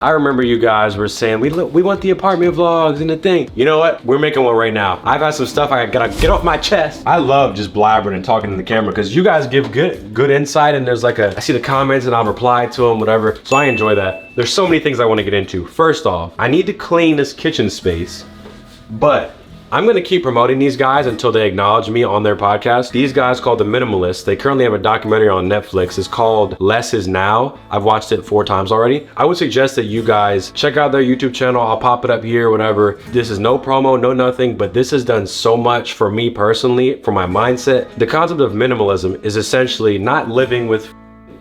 I remember you guys were saying, we want the apartment vlogs and the thing. You know what? We're making one right now. I've got some stuff I gotta get off my chest. I love just blabbering and talking to the camera because you guys give good insight, and there's I see the comments and I'll reply to them, whatever. So I enjoy that. There's so many things I want to get into. First off, I need to clean this kitchen space, but I'm gonna keep promoting these guys until they acknowledge me on their podcast. These guys called The Minimalists. They currently have a documentary on Netflix. It's called Less Is Now. I've watched it 4 times already. I would suggest that you guys check out their YouTube channel. I'll pop it up here, whatever. This is no promo, no nothing, but this has done so much for me personally, for my mindset. The concept of minimalism is essentially not living with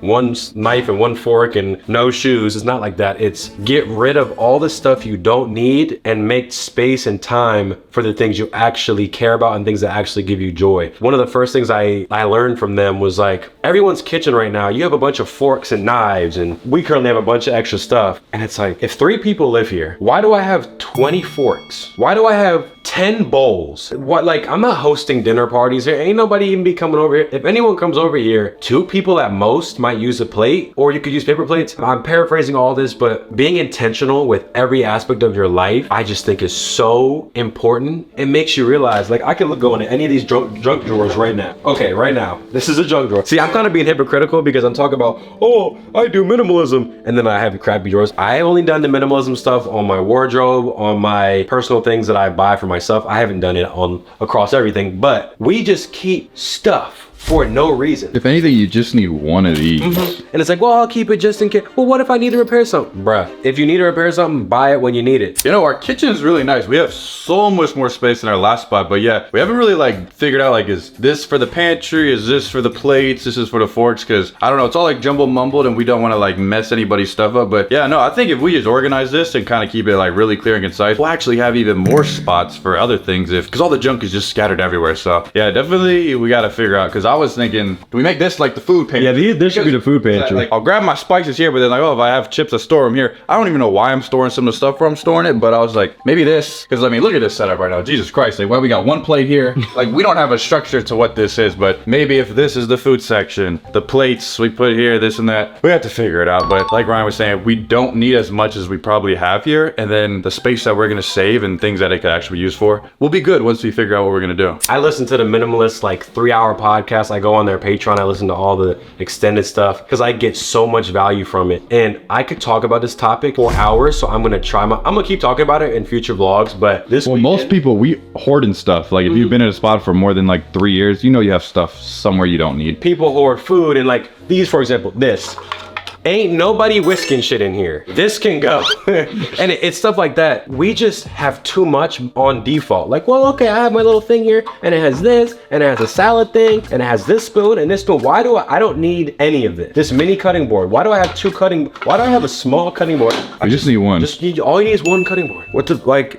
one knife and one fork and no shoes. It's not like that. It's get rid of all the stuff you don't need and make space and time for the things you actually care about and things that actually give you joy. One of the first things I learned from them was everyone's kitchen right now, you have a bunch of forks and knives, and we currently have a bunch of extra stuff. And it's if 3 people live here, why do I have 20 forks? Why do I have 10 bowls? What, I'm not hosting dinner parties here. Ain't nobody even be coming over here. If anyone comes over here, 2 people at most might use a plate, or you could use paper plates. I'm paraphrasing all this, but being intentional with every aspect of your life, I just think is so important. It makes you realize, I could go into any of these junk drawers right now. Okay, right now, this is a junk drawer. See, I'm kind of being hypocritical because I'm talking about, oh, I do minimalism, and then I have crappy drawers. I've only done the minimalism stuff on my wardrobe, on my personal things that I buy for myself. I haven't done it across everything, but we just keep stuff for no reason. If anything, you just need one of these. And it's well, I'll keep it just in case. Well, what if I need to repair something? Bruh, if you need to repair something, buy it when you need it. You know, our kitchen is really nice. We have so much more space than our last spot, but yeah, we haven't really figured out is this for the pantry? Is this for the plates? This is for the forks? Because I don't know, it's all jumble mumbled and we don't want to mess anybody's stuff up. But yeah, no, I think if we just organize this and kind of keep it really clear and concise, we'll actually have even more spots for other things because all the junk is just scattered everywhere. So yeah, definitely we got to figure out, because I was thinking, do we make this the food pantry? Yeah, this should be the food pantry. I'll grab my spices here, but then oh, if I have chips, I store them here. I don't even know why I'm storing some of the stuff where I'm storing it, but I was maybe this, because look at this setup right now. Jesus Christ, why we got one plate here? We don't have a structure to what this is, but maybe if this is the food section, the plates we put here, this and that, we have to figure it out. But like Ryan was saying, we don't need as much as we probably have here, and then the space that we're gonna save and things that it could actually be used for will be good once we figure out what we're gonna do. I listen to the Minimalist 3-hour podcast. I go on their Patreon, I listen to all the extended stuff because I get so much value from it, and I could talk about this topic for hours. So I'm gonna keep talking about it in future vlogs. But most people, we hoarding stuff. If you've been in a spot for more than 3 years, you know you have stuff somewhere you don't need. People hoard food, and these, for example, this. Ain't nobody whisking shit in here. This can go. And it's stuff like that. We just have too much on default. Well, okay, I have my little thing here, and it has this, and it has a salad thing, and it has this spoon and this spoon. Why do I don't need any of this. This mini cutting board. Why do I have why do I have a small cutting board? I just need one. All you need is one cutting board.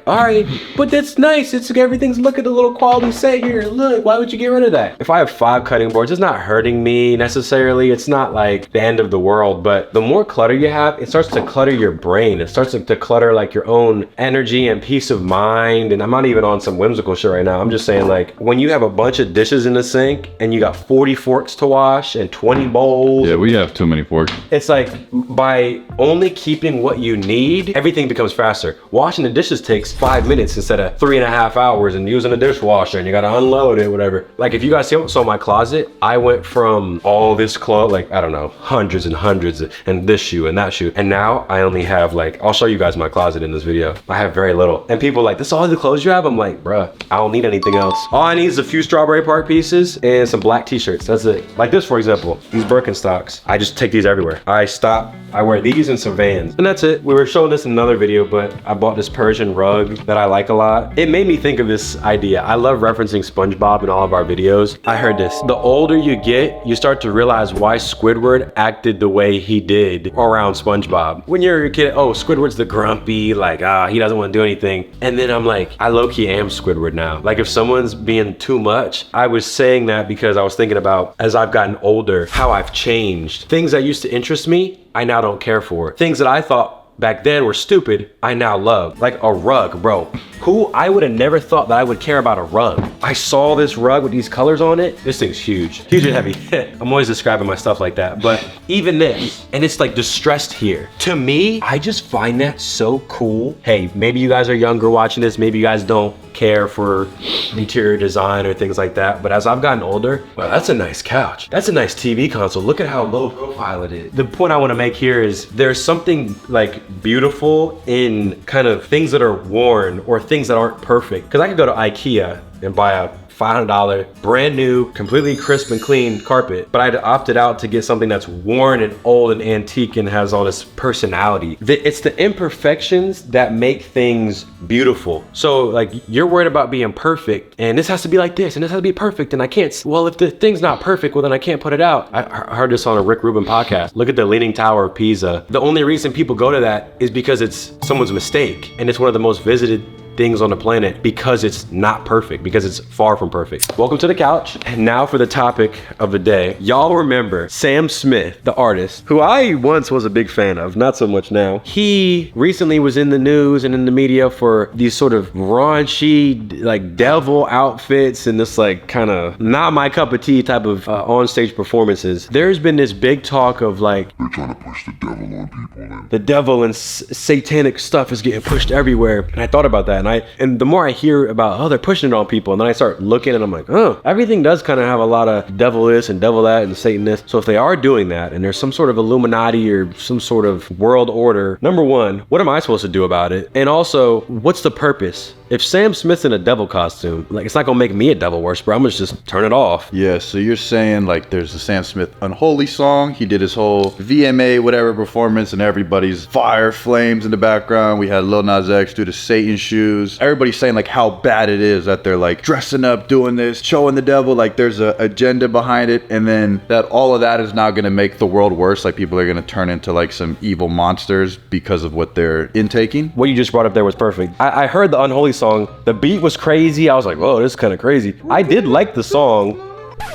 All right, but that's nice. Everything's, look at the little quality set here. Look, why would you get rid of that? If I have 5 cutting boards, it's not hurting me necessarily. It's not the end of the world, but the more clutter you have, it starts to clutter your brain. It starts to clutter your own energy and peace of mind. And I'm not even on some whimsical shit right now. I'm just saying when you have a bunch of dishes in the sink and you got 40 forks to wash and 20 bowls. Yeah, we have too many forks. It's by only keeping what you need, everything becomes faster. Washing the dishes takes 5 minutes instead of 3.5 hours, and using a dishwasher and you gotta unload it, whatever. If you guys saw my closet, I went from all this clothes, I don't know, hundreds and hundreds and this shoe and that shoe, and now I only have I'll show you guys my closet in this video. I have very little, and people this is all the clothes you have? I'm bruh, I don't need anything else. All I need is a few Strawberry Park pieces and some black t-shirts. That's it. This, for example, these Birkenstocks, I just take these everywhere. I wear these and some Vans, and that's it. We were showing this in another video, but I bought this Persian rug that I like a lot. It made me think of this idea. I love referencing SpongeBob in all of our videos. I heard this: the older you get, you start to realize why Squidward acted the way he did around SpongeBob. When you're a kid, oh, Squidward's the grumpy, he doesn't want to do anything. And then I'm I low-key am Squidward now. If someone's being too much, I was saying that because I was thinking about, as I've gotten older, how I've changed. Things that used to interest me, I now don't care for. Things that I thought back then were stupid, I now love. A rug, bro. cool. I would have never thought that I would care about a rug. I saw this rug with these colors on it. This thing's huge and heavy. I'm always describing my stuff like that, but even this, and it's like distressed here. To me, I just find that so cool. Hey, maybe you guys are younger watching this, maybe you guys don't care for interior design or things like that, but as I've gotten older, wow, that's a nice couch. That's a nice TV console. Look at how low profile it is. The point I want to make here is there's something like beautiful in kind of things that are worn or things that aren't perfect. Because I could go to IKEA and buy a $500 brand new, completely crisp and clean carpet, but I'd opted out to get something that's worn and old and antique and has all this personality. It's the imperfections that make things beautiful. So like you're worried about being perfect and this has to be like this and this has to be perfect and I can't, well, if the thing's not perfect, well then I can't put it out. I heard this on a Rick Rubin podcast. Look at the Leaning Tower of Pisa. The only reason people go to that is because it's someone's mistake and it's one of the most visited things on the planet because it's not perfect, because it's far from perfect. Welcome to the couch. And now for the topic of the day. Y'all remember Sam Smith, the artist, who I once was a big fan of, not so much now. He recently was in the news and in the media for these sort of raunchy, like devil outfits and this like kind of not my cup of tea type of on-stage performances. There's been this big talk of like, they're trying to push the devil on people. And the devil and satanic stuff is getting pushed everywhere. And I thought about that. And the more I hear about, oh, they're pushing it on people, and then I start looking and I'm like, oh, everything does kind of have a lot of devil this and devil that and Satan this. So if they are doing that and there's some sort of Illuminati or some sort of world order, number one, what am I supposed to do about it? And also, what's the purpose? If Sam Smith's in a devil costume, like it's not gonna make me a devil worshiper. I'm gonna just turn it off. Yeah, so you're saying like there's the Sam Smith Unholy song. He did his whole VMA whatever performance and everybody's fire flames in the background. We had Lil Nas X do the Satan shoes. Everybody's saying like how bad it is that they're like dressing up, doing this, showing the devil, like there's a agenda behind it. And then that all of that is now gonna make the world worse. Like people are gonna turn into like some evil monsters because of what they're intaking. What you just brought up there was perfect. I heard the Unholy song. The beat was crazy. I was like, whoa, this is kind of crazy. I did like the song.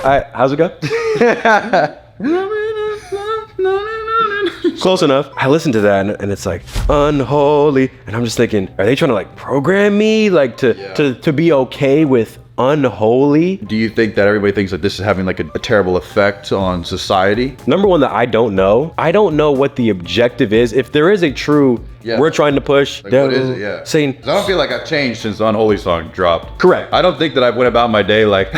How's it go? Close enough. I listened to that and it's like unholy, and I'm just thinking, are they trying to like program me like to be okay with unholy? Do you think that everybody thinks that this is having like a terrible effect on society? Number one, that I don't know what the objective is. If there is a true, we're trying to push, like, what is it? Yeah. Saying, I don't feel like I've changed since the Unholy song dropped. Correct. I don't think that I went about my day like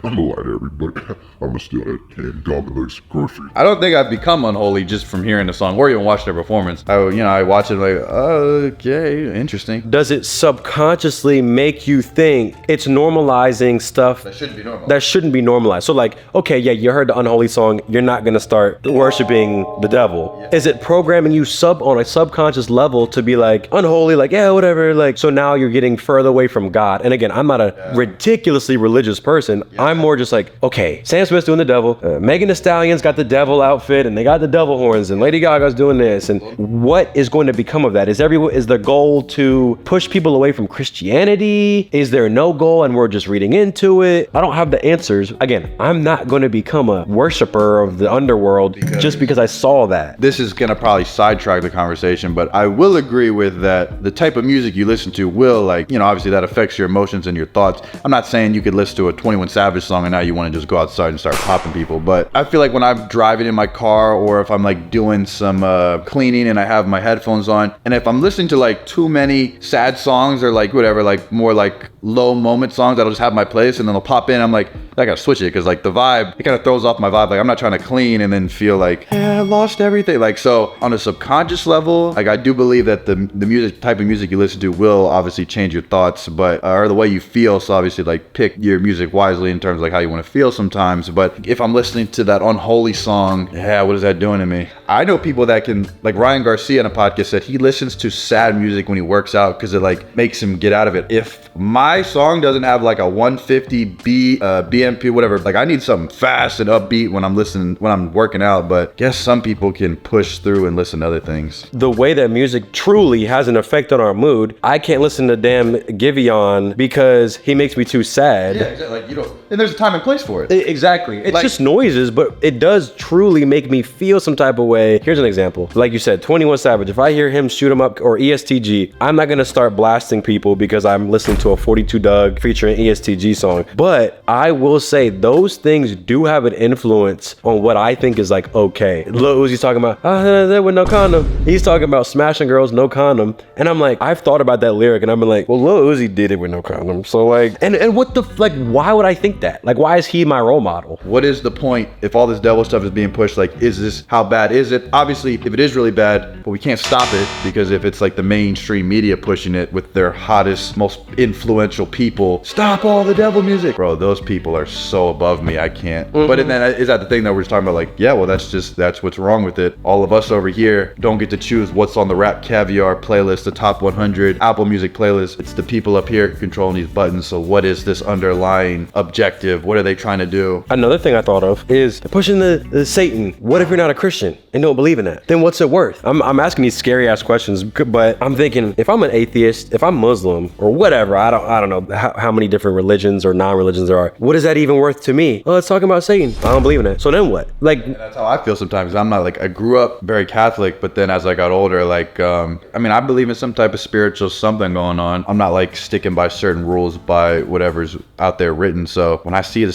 I'm gonna lie to everybody. I'm gonna steal that candy Domino's grocery. I don't think I've become unholy just from hearing the song or even watching their performance. I watch it like, okay, interesting. Does it subconsciously make you think it's normalizing stuff That shouldn't be normal. that shouldn't be normalized? So like, okay, yeah, you heard the Unholy song, you're not gonna start worshiping the devil. Yeah. Is it programming you on a subconscious level to be like unholy, like yeah, whatever, like so now you're getting further away from God? And again, I'm not a ridiculously religious person. I'm more just like, okay, Sam Smith's doing the devil, Megan Thee Stallion's got the devil outfit and they got the devil horns, and Lady Gaga's doing this, and what is going to become of that? Is the goal to push people away from Christianity? Is there no goal and we're just reading into it? I don't have the answers. Again, I'm not going to become a worshiper of the underworld just because I saw that. This is gonna probably sidetrack the conversation, but I will agree with that. The type of music you listen to will, like, obviously that affects your emotions and your thoughts. I'm not saying you could listen to a 21 Savage song and now you want to just go outside and start popping people, but I feel like when I'm driving in my car or if I'm like doing some cleaning and I have my headphones on, and if I'm listening to like too many sad songs or like whatever, like more like low moment songs, that'll just have my playlist and then they'll pop in. I'm like, I gotta switch it because like the vibe, it kind of throws off my vibe. Like I'm not trying to clean and then feel like, I lost everything. Like, so on a subconscious level, like I do believe that the music, type of music you listen to will obviously change your thoughts, but or the way you feel. So obviously like pick your music wisely in terms of like how you want to feel sometimes. But if I'm listening to that unholy song, what is that doing to me? I know people that can, like Ryan Garcia on a podcast said he listens to sad music when he works out because it like makes him get out of it. If my song doesn't have like a 150 BPM EMP, whatever. Like I need something fast and upbeat when I'm listening, when I'm working out. But guess some people can push through and listen to other things. The way that music truly has an effect on our mood, I can't listen to damn Giveon because he makes me too sad. Yeah, exactly. Like, you know, and there's a time and place for it. Exactly. It's Like- just noises, but it does truly make me feel some type of way. Here's an example. Like you said, 21 Savage. If I hear him shoot 'em up or ESTG, I'm not gonna start blasting people because I'm listening to a 42 Doug featuring ESTG song. But I will say those things do have an influence on what I think is like okay. Lil Uzi's talking about that with no condom. He's talking about smashing girls, no condom. And I'm like, I've thought about that lyric and I'm like, well, Lil Uzi did it with no condom. So like, and what the like, why would I think that? Like, why is he my role model? What is the point if all this devil stuff is being pushed? Like, is this, how bad is it? Obviously, if it is really bad, but we can't stop it because if it's like the mainstream media pushing it with their hottest, most influential people, stop all the devil music. Bro, those people are so above me, I can't. But then is that the thing that we're just talking about? Like, yeah, well, that's what's wrong with it. All of us over here don't get to choose what's on the Rap Caviar playlist, the top 100 Apple Music playlist. It's the people up here controlling these buttons. So what is this underlying objective? What are they trying to do? Another thing I thought of is they're pushing the Satan. What if you're not a Christian and don't believe in that? Then what's it worth? I'm asking these scary ass questions, but I'm thinking if I'm an atheist, if I'm Muslim or whatever, I don't know how many different religions or non-religions there are. What is that even worth to me? Oh, it's talking about Satan. I don't believe in it. So then what? Like, that's how I feel sometimes. I'm not like, I grew up very Catholic, but then as I got older, like, I mean, I believe in some type of spiritual something going on. I'm not like sticking by certain rules by whatever's out there written. So when I see the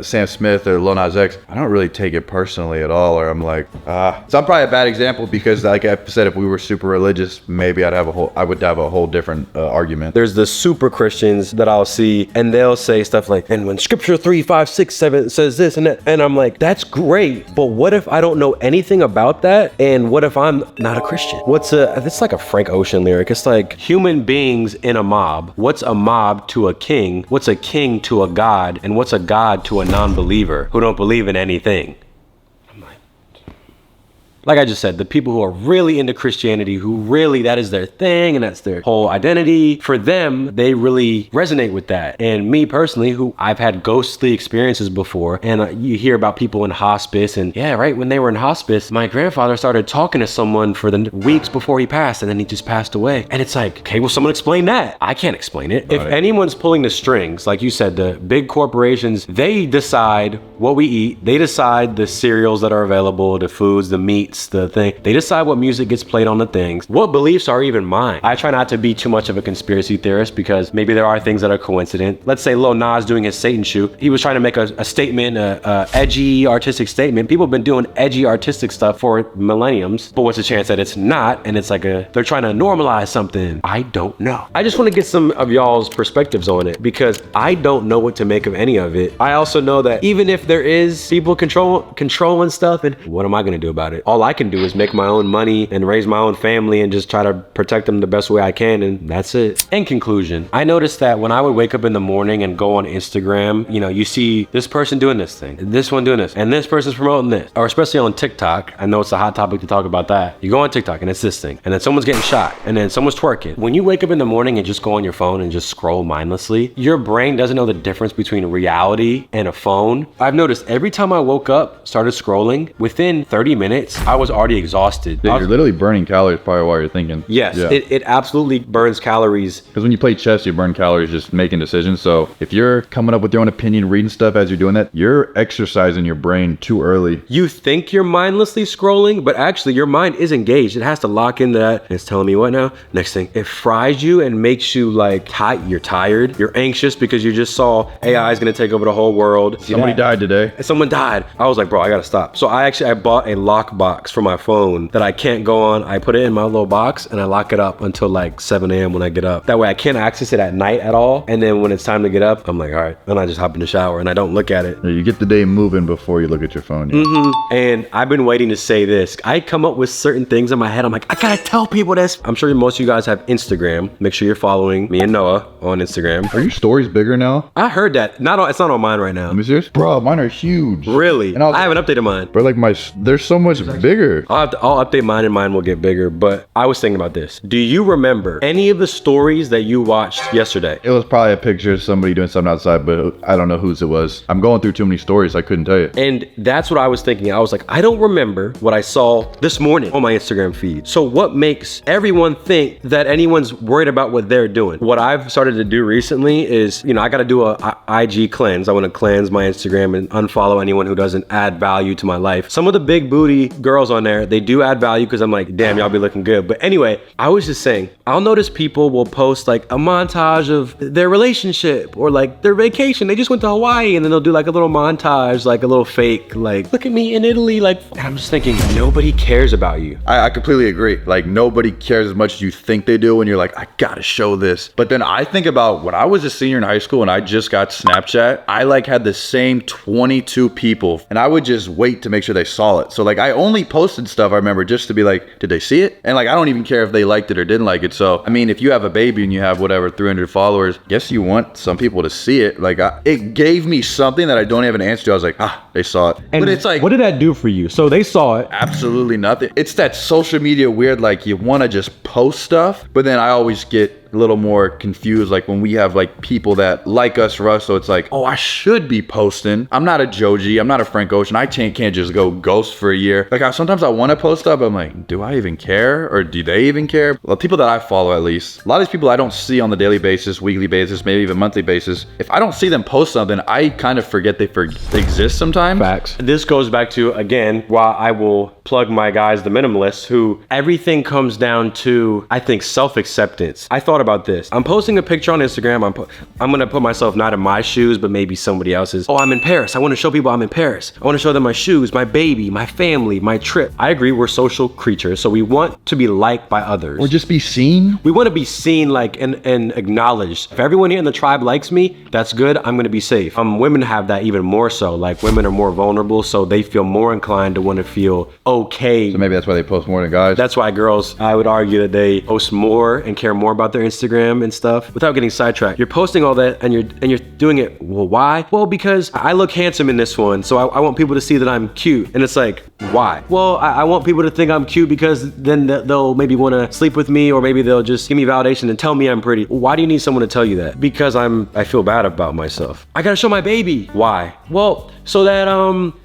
Sam Smith or Lil Nas X, I don't really take it personally at all. Or I'm like, so I'm probably a bad example because like I said, if we were super religious, maybe I would have a whole different argument. there's the super Christians that I'll see and they'll say stuff like, and when scripture 3, 5, 6, 7 says this and that, and I'm like, that's great, but what if I don't know anything about that? And what if I'm not a Christian? It's like a Frank Ocean lyric. It's like human beings in a mob. What's a mob to a king? What's a king to a god? And what's a god to a non-believer who don't believe in anything? Like I just said, the people who are really into Christianity, who really, that is their thing and that's their whole identity, for them, they really resonate with that. And me personally, who I've had ghostly experiences before, and you hear about people in hospice, and yeah, right, when they were in hospice, my grandfather started talking to someone for the weeks before he passed, and then he just passed away. And it's like, okay, well, someone explain that. I can't explain it. If anyone's pulling the strings, like you said, the big corporations, they decide what we eat. They decide the cereals that are available, the foods, the meat, the thing. They decide what music gets played on the things. What beliefs are even mine? I try not to be too much of a conspiracy theorist because maybe there are things that are coincident. Let's say Lil Nas doing his Satan shoot. He was trying to make a statement, a edgy artistic statement. People have been doing edgy artistic stuff for millenniums, but what's the chance that it's not? And it's like they're trying to normalize something. I don't know. I just want to get some of y'all's perspectives on it because I don't know what to make of any of it. I also know that even if there is people controlling stuff, and what am I going to do about it? All I can do is make my own money and raise my own family and just try to protect them the best way I can, and that's it. In conclusion, I noticed that when I would wake up in the morning and go on Instagram, you know, you see this person doing this thing, this one doing this, and this person's promoting this, or especially on TikTok. I know it's a hot topic to talk about that. You go on TikTok and it's this thing, and then someone's getting shot, and then someone's twerking. When you wake up in the morning and just go on your phone and just scroll mindlessly, your brain doesn't know the difference between reality and a phone. I've noticed every time I woke up, started scrolling, within 30 minutes, I was already exhausted. Yeah, you're literally burning calories probably while you're thinking. Yes, yeah. It absolutely burns calories. Because when you play chess, you burn calories just making decisions. So if you're coming up with your own opinion, reading stuff as you're doing that, you're exercising your brain too early. You think you're mindlessly scrolling, but actually your mind is engaged. It has to lock into that. It's telling me what now? Next thing. It fries you and makes you like you're tired. You're anxious because you just saw AI is going to take over the whole world. Somebody died today. Someone died. I was like, bro, I got to stop. So I bought a lock box for my phone that I can't go on. I put it in my little box and I lock it up until like 7 a.m. when I get up. That way I can't access it at night at all. And then when it's time to get up, I'm like, all right. And I just hop in the shower and I don't look at it. You get the day moving before you look at your phone. Yeah. And I've been waiting to say this. I come up with certain things in my head. I'm like, I gotta tell people this. I'm sure most of you guys have Instagram. Make sure you're following me and Noah on Instagram. Are your stories bigger now? I heard that. It's not on mine right now. Let me serious? Bro, mine are huge. Really? And I haven't updated mine. Bro, like they're so much bigger. bigger. I'll update mine and mine will get bigger, but I was thinking about this. Do you remember any of the stories that you watched yesterday? It was probably a picture of somebody doing something outside, but I don't know whose it was. I'm going through too many stories. I couldn't tell you. And that's what I was thinking. I was like, I don't remember what I saw this morning on my Instagram feed. So what makes everyone think that anyone's worried about what they're doing? What I've started to do recently is, I got to do a IG cleanse. I want to cleanse my Instagram and unfollow anyone who doesn't add value to my life. Some of the big booty girls on there, they do add value because I'm like, damn, y'all be looking good. But anyway, I was just saying, I'll notice people will post like a montage of their relationship or like their vacation. They just went to Hawaii, and then they'll do like a little montage, like a little fake, like, look at me in Italy. Like, and I'm just thinking, nobody cares about you. I completely agree. Like, nobody cares as much as you think they do when you're like, I gotta show this. But then I think about when I was a senior in high school and I just got Snapchat, I like had the same 22 people, and I would just wait to make sure they saw it. So like, I only posted stuff, I remember, just to be like, did they see it? And like, I don't even care if they liked it or didn't like it. So I mean, if you have a baby and you have whatever 300 followers, guess you want some people to see it. Like, it gave me something that I don't have an answer to. I was like, they saw it. And but it's like, what did that do for you? So they saw it. absolutely nothing. It's that social media weird, like you want to just post stuff, but then I always get a little more confused, like when we have like people that like us, Russ, so it's like, oh, I should be posting. I'm not a Joji, I'm not a Frank Ocean. I can't just go ghost for a year. Like, sometimes I want to post stuff, but I'm like, do I even care, or do they even care? Well, people that I follow, at least, a lot of these people I don't see on the daily basis, weekly basis, maybe even monthly basis. If I don't see them post something, I kind of forget they exist sometimes. Facts. This goes back to, again, why I will plug my guys, the minimalists, who everything comes down to, I think, self-acceptance. I thought about this. I'm posting a picture on Instagram. I'm gonna put myself not in my shoes, but maybe somebody else's. Oh, I'm in Paris. I want to show people I'm in Paris. I want to show them my shoes, my baby, my family, my trip. I agree, we're social creatures, so we want to be liked by others. Or just be seen. We want to be seen, like, and acknowledged. If everyone here in the tribe likes me, that's good. I'm gonna be safe. Women have that even more so. Like, women are more vulnerable, so they feel more inclined to want to feel okay. So maybe that's why they post more than guys. That's why girls, I would argue that they post more and care more about their Instagram and stuff. Without getting sidetracked, you're posting all that and you're doing it. Well, why? Well, because I look handsome in this one, so I want people to see that I'm cute. And it's like, why? Well, I want people to think I'm cute because then they'll maybe want to sleep with me, or maybe they'll just give me validation and tell me I'm pretty. Why do you need someone to tell you that? Because I feel bad about myself. I gotta show my baby. Why? Well, so that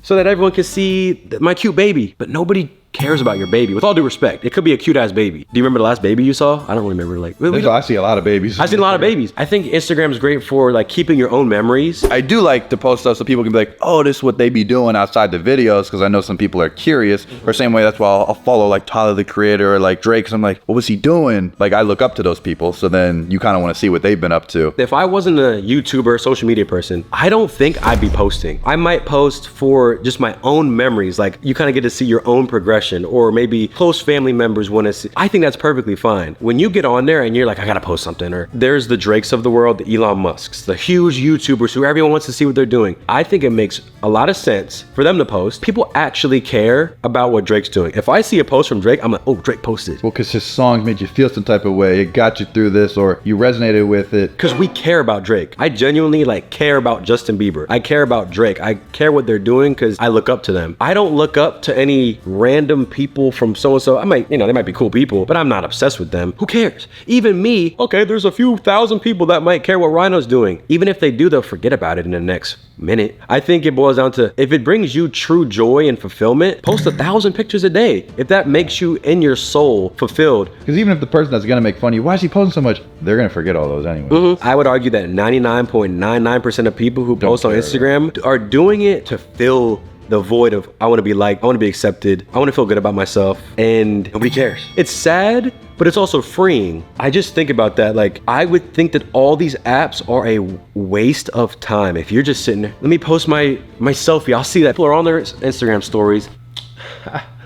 everyone can see my cute baby. But nobody cares about your baby. With all due respect, it could be a cute ass baby. Do you remember the last baby you saw? I don't remember. Like, I see a lot of babies. I've seen a lot of babies. I think Instagram is great for like keeping your own memories. I do like to post stuff so people can be like, oh, this is what they be doing outside the videos, because I know some people are curious. Or same way, that's why I'll follow like Tyler the Creator or like Drake, because I'm like, what was he doing? Like, I look up to those people, so then you kind of want to see what they've been up to. If I wasn't a YouTuber, social media person, I don't think I'd be posting. I might post for just my own memories. Like, you kind of get to see your own progression, or maybe close family members want to see. I think that's perfectly fine. When you get on there and you're like, I gotta post something, or there's the Drakes of the world, the Elon Musks, the huge YouTubers who everyone wants to see what they're doing. I think it makes a lot of sense for them to post. People actually care about what Drake's doing. If I see a post from Drake, I'm like, oh, Drake posted. Well, because his songs made you feel some type of way. It got you through this, or you resonated with it. Because we care about Drake. I genuinely like care about Justin Bieber. I care about Drake. I care what they're doing because I look up to them. I don't look up to any random people from so-and-so. I might, they might be cool people, but I'm not obsessed with them. Who cares? Even me, okay, there's a few thousand people that might care what Rhino's doing. Even if they do, they'll forget about it in the next minute. I think it boils down to, if it brings you true joy and fulfillment, post 1,000 pictures a day. If that makes you in your soul fulfilled. Because even if the person that's gonna make fun of you, why is he posting so much? They're gonna forget all those anyway. I would argue that 99.99% of people who post on Instagram are doing it to fill the void of, I want to be liked, I want to be accepted, I want to feel good about myself, and nobody cares. It's sad, but it's also freeing. I just think about that. Like, I would think that all these apps are a waste of time. If you're just sitting there, let me post my selfie. I'll see that people are on their Instagram stories.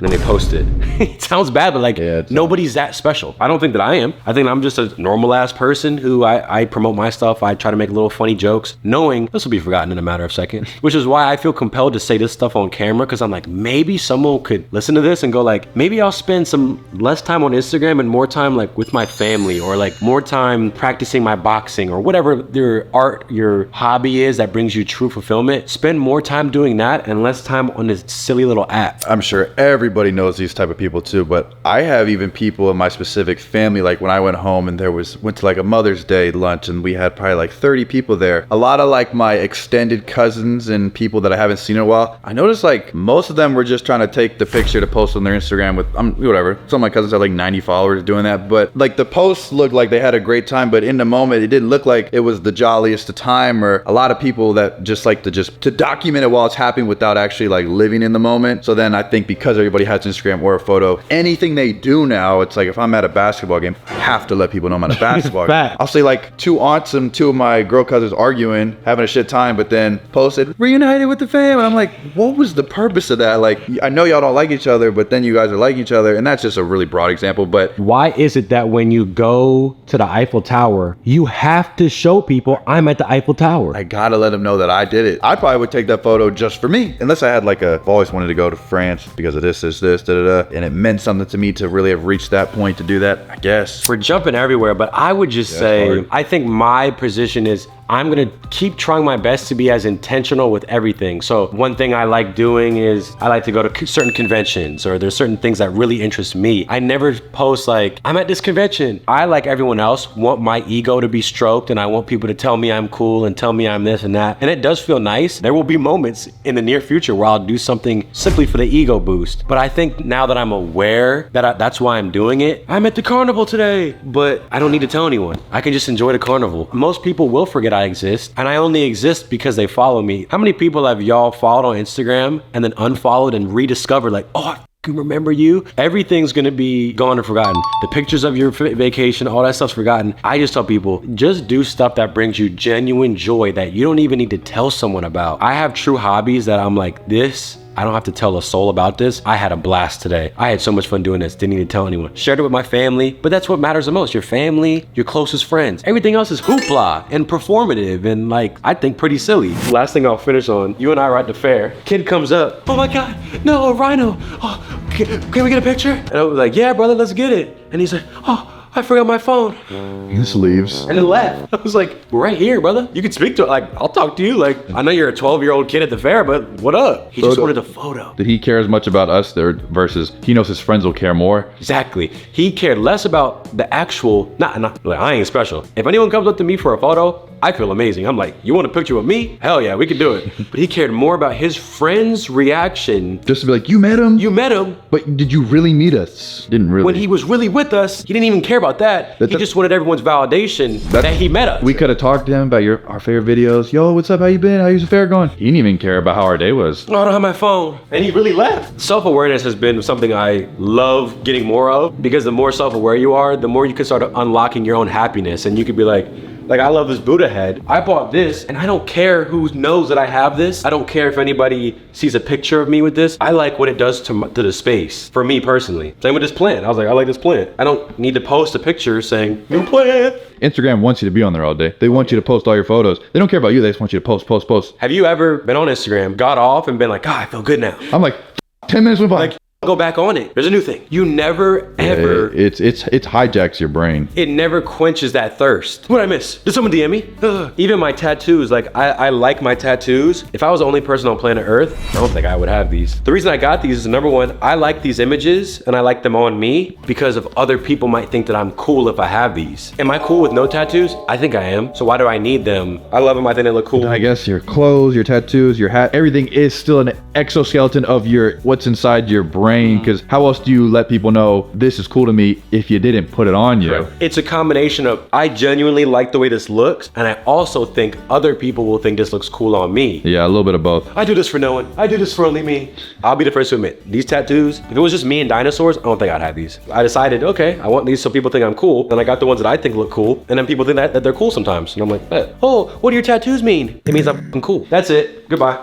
And then they post it. It sounds bad, but like, nobody's that special. I don't think that I am. I think I'm just a normal ass person who I promote my stuff. I try to make little funny jokes, knowing this will be forgotten in a matter of seconds, which is why I feel compelled to say this stuff on camera, because I'm like, maybe someone could listen to this and go like, maybe I'll spend some less time on Instagram and more time like with my family, or like more time practicing my boxing, or whatever your art, your hobby is that brings you true fulfillment. Spend more time doing that and less time on this silly little app. I'm sure everybody everybody knows these type of people too, but I have even people in my specific family, like when I went home and went to like a Mother's Day lunch and we had probably like 30 people there. A lot of like my extended cousins and people that I haven't seen in a while. I noticed like most of them were just trying to take the picture to post on their Instagram with, whatever. Some of my cousins have like 90 followers doing that, but like the posts looked like they had a great time, but in the moment, it didn't look like it was the jolliest of time, or a lot of people that just like to document it while it's happening without actually like living in the moment. So then I think because everybody has Instagram or a photo, anything they do now, it's like if I'm at a basketball game, I have to let people know I'm at a basketball game. I'll say like two aunts and two of my girl cousins arguing, having a shit time, but then posted, reunited with the fam. And I'm like, what was the purpose of that? Like, I know y'all don't like each other, but then you guys are like each other. And that's just a really broad example, but why is it that when you go to the Eiffel Tower, you have to show people I'm at the Eiffel Tower? I gotta let them know that I did it. I probably would take that photo just for me. Unless I had like I've always wanted to go to France because of this, and it meant something to me to really have reached that point to do that, I guess. We're jumping everywhere, but I would just say, I think my position is I'm gonna keep trying my best to be as intentional with everything. So one thing I like doing is I like to go to certain conventions, or there's certain things that really interest me. I never post like, I'm at this convention. I, like everyone else, want my ego to be stroked, and I want people to tell me I'm cool and tell me I'm this and that. And it does feel nice. There will be moments in the near future where I'll do something simply for the ego boost. But I think now that I'm aware that that's why I'm doing it, I'm at the carnival today, but I don't need to tell anyone. I can just enjoy the carnival. Most people will forget I exist, and I only exist because they follow me. How many people have y'all followed on Instagram and then unfollowed and rediscovered like, oh, I can remember you? Everything's gonna be gone and forgotten. The pictures of your vacation, all that stuff's forgotten. I just tell people, just do stuff that brings you genuine joy that you don't even need to tell someone about. I have true hobbies that I'm like, this, I don't have to tell a soul about this. I had a blast today. I had so much fun doing this. Didn't need to tell anyone. Shared it with my family, but that's what matters the most. Your family, your closest friends. Everything else is hoopla and performative and like, I think pretty silly. Last thing I'll finish on, you and I were at the fair. Kid comes up, oh my God, no, Rhino. Oh, can we get a picture? And I was like, yeah, brother, let's get it. And he's like, oh, I forgot my phone. He just leaves. And then left. I was like, we're right here, brother. You can speak to it. Like, I'll talk to you. Like, I know you're a 12-year-old kid at the fair, but what up? He just wanted a photo. Did he care as much about us there versus he knows his friends will care more? Exactly. He cared less about the actual, not like, I ain't special. If anyone comes up to me for a photo, I feel amazing. I'm like, you want a picture with me? Hell yeah, we can do it. But he cared more about his friend's reaction. Just to be like, you met him? You met him. But did you really meet us? Didn't really. When he was really with us, he didn't even care about that. He just wanted everyone's validation that he met us. We could have talked to him about our favorite videos. Yo, what's up? How you been? How's the fair going? He didn't even care about how our day was. Oh, I don't have my phone. And he really left. Self-awareness has been something I love getting more of, because the more self-aware you are, the more you can start unlocking your own happiness. And you could be like, I love this Buddha head. I bought this and I don't care who knows that I have this. I don't care if anybody sees a picture of me with this. I like what it does to the space, for me personally. Same with this plant. I was like, I like this plant. I don't need to post a picture saying, new plant. Instagram wants you to be on there all day. They want you to post all your photos. They don't care about you. They just want you to post. Have you ever been on Instagram, got off and been like, God, I feel good now? I'm like, 10 minutes went by. Like, go back on it. There's a new thing. You never ever. It hijacks your brain. It never quenches that thirst. What'd I miss? Did someone DM me? Ugh. Even my tattoos, like I like my tattoos. If I was the only person on planet Earth, I don't think I would have these. The reason I got these is, number one, I like these images and I like them on me because of other people might think that I'm cool if I have these. Am I cool with no tattoos? I think I am. So why do I need them? I love them. I think they look cool. And I guess your clothes, your tattoos, your hat, everything is still an exoskeleton of what's inside your brain. Because how else do you let people know this is cool to me if you didn't put it on you? Right. It's a combination of, I genuinely like the way this looks, and I also think other people will think this looks cool on me. Yeah, a little bit of both. I do this for no one. I do this for only me. I'll be the first to admit, these tattoos, if it was just me and dinosaurs, I don't think I'd have these. I decided, okay, I want these so people think I'm cool, and I got the ones that I think look cool, and then people think that they're cool sometimes. And I'm like, oh, what do your tattoos mean? It means I'm cool. That's it. Goodbye.